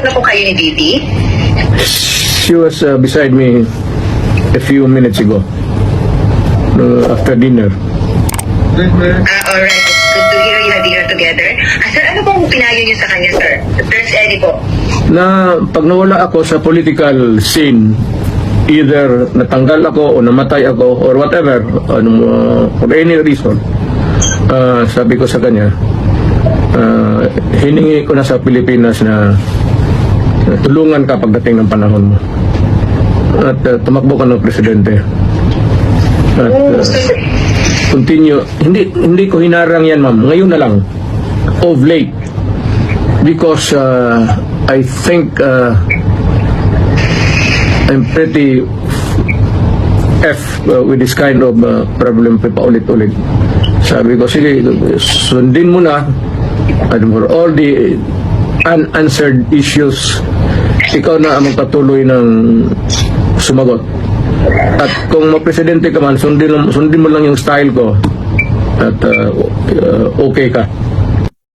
na po kayo ni VP? She was beside me a few minutes ago, after dinner. Alright. It's good to hear you have dinner together. Sir, ano pong pinayo niyo sa kanya, sir? There's Eddie po. Na pag nawala ako sa political scene, either natanggal ako o namatay ako or whatever, for any reason, sabi ko sa kanya, hiningi ko na sa Pilipinas na tulungan ka pagdating ng panahon mo. At tumakbo ka ng presidente. At continue. Hindi ko hinarang yan, ma'am. Ngayon na lang. Of late. Because I think I'm pretty with this kind of problem pa ulit-ulit. Sabi ko, sige, sundin mo na. And for all the unanswered issues, ikaw na ang magpatuloy ng sumagot. At kung mapresidente ka man, sundin mo lang yung style ko at okay ka.